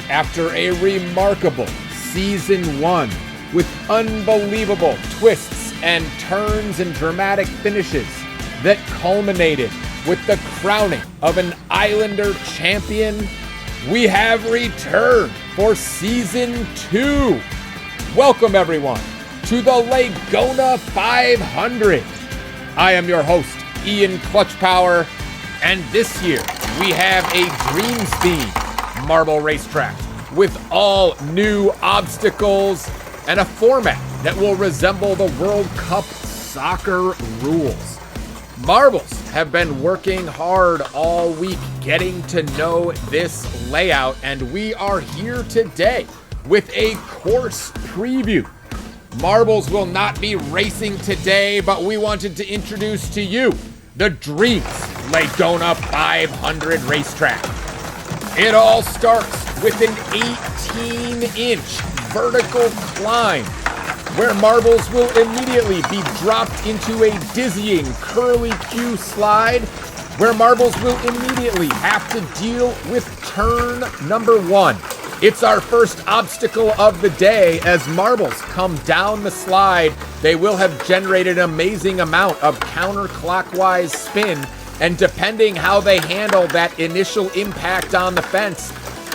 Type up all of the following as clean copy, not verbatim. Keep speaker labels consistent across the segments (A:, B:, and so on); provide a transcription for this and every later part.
A: After a remarkable Season 1 with unbelievable twists and turns and dramatic finishes that culminated with the crowning of an Islander champion, we have returned for Season 2. Welcome everyone to the Legona 500. I am your host, Ian Clutchpower, and this year we have a Dreamzzz themed marble racetrack with all new obstacles and a format that will resemble the World Cup soccer rules. Marbles have been working hard all week getting to know this layout, and we are here today with a course preview. Marbles will not be racing today, but we wanted to introduce to you the Dreamzzz Legona 500 racetrack. It all starts with an 18-inch vertical climb where marbles will immediately be dropped into a dizzying curly Q slide where marbles will immediately have to deal with turn number 1. It's our first obstacle of the day. As marbles come down the slide, they will have generated an amazing amount of counterclockwise spin, and depending how they handle that initial impact on the fence,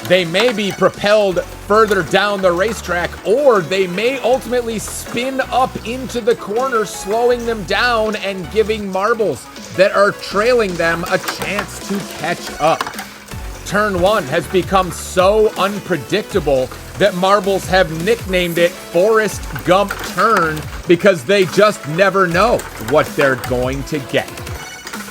A: they may be propelled further down the racetrack, or they may ultimately spin up into the corner, slowing them down and giving marbles that are trailing them a chance to catch up. Turn 1 has become so unpredictable that marbles have nicknamed it Forrest Gump Turn because they just never know what they're going to get.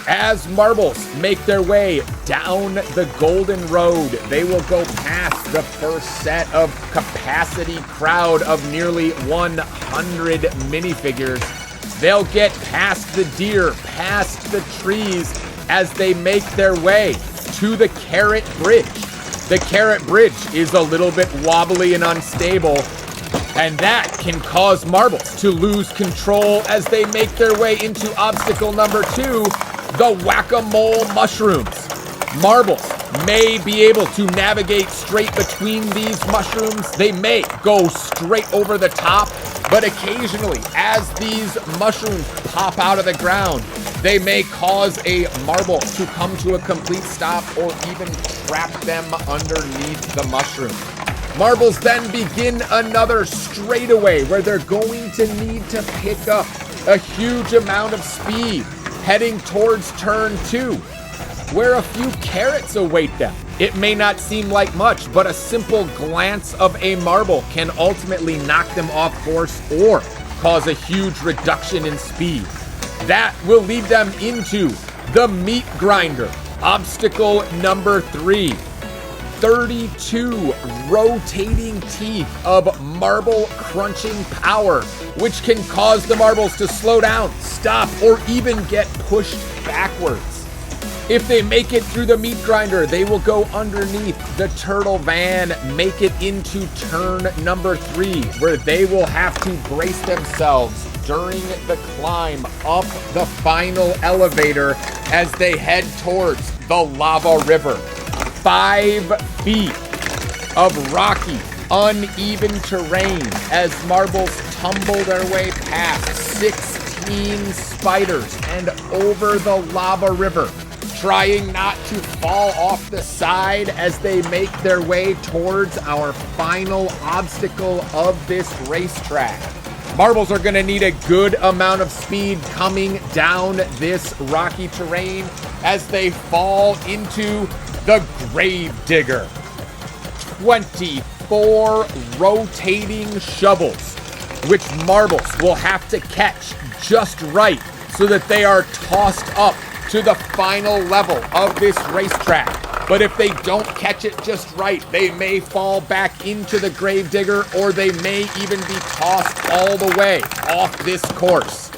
A: As marbles make their way down the Golden Road, they will go past the first set of capacity crowd of nearly 100 minifigures. They'll get past the deer, past the trees as they make their way to the Carrot Bridge. The Carrot Bridge is a little bit wobbly and unstable, and that can cause marbles to lose control as they make their way into obstacle number 2, the whack-a-mole mushrooms. Marbles may be able to navigate straight between these mushrooms. They may go straight over the top, but occasionally, as these mushrooms pop out of the ground, they may cause a marble to come to a complete stop or even trap them underneath the mushroom. Marbles then begin another straightaway where they're going to need to pick up a huge amount of speed, heading towards turn 2, where a few carrots await them. It may not seem like much, but a simple glance of a marble can ultimately knock them off course or cause a huge reduction in speed. That will lead them into the meat grinder, obstacle number 3. 32 rotating teeth of marble crunching power, which can cause the marbles to slow down, stop, or even get pushed backwards. If they make it through the meat grinder, they will go underneath the turtle van, make it into turn number 3, where they will have to brace themselves during the climb up the final elevator as they head towards the lava river. 5 feet of rocky, uneven terrain as marbles tumble their way past 16 spiders and over the lava river, trying not to fall off the side as they make their way towards our final obstacle of this racetrack. Marbles are going to need a good amount of speed coming down this rocky terrain as they fall into the Grave Digger. 24 rotating shovels, which marbles will have to catch just right so that they are tossed up to the final level of this racetrack. But if they don't catch it just right, they may fall back into the Grave Digger, or they may even be tossed all the way off this course.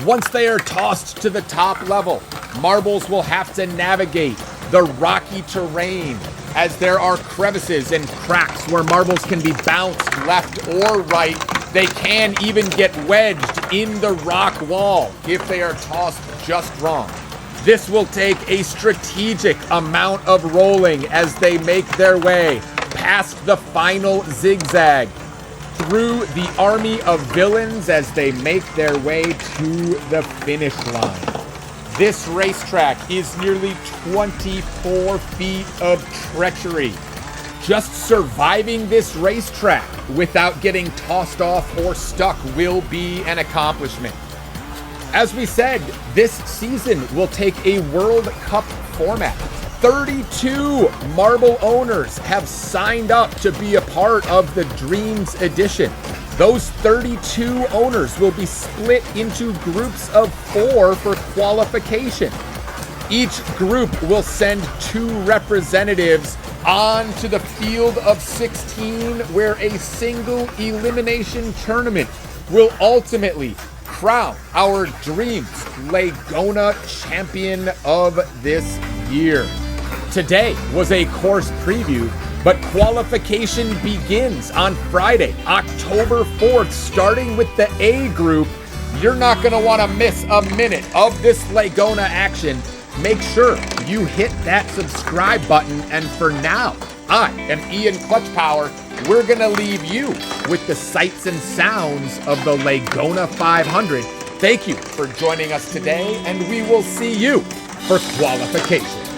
A: Once they are tossed to the top level, marbles will have to navigate the rocky terrain as there are crevices and cracks where marbles can be bounced left or right. They can even get wedged in the rock wall if they are tossed just wrong. This will take a strategic amount of rolling as they make their way past past the final zigzag, through the army of villains as they make their way to the finish line. This racetrack is nearly 24 feet of treachery. Just surviving this racetrack without getting tossed off or stuck will be an accomplishment. As we said, this season will take a World Cup format. 32 marble owners have signed up to be a part of the Dreamzzz edition. Those 32 owners will be split into groups of 4 for qualification. Each group will send 2 representatives on to the field of 16, where a single elimination tournament will ultimately crown our Dreamzzz Legona champion of this year. Today was a course preview, but qualification begins on Friday, October 4th, starting with the A group. You're not going to want to miss a minute of this Legona action. Make sure you hit that subscribe button. And for now, I am Ian Clutch Power. We're going to leave you with the sights and sounds of the Legona 500. Thank you for joining us today, and we will see you for qualification.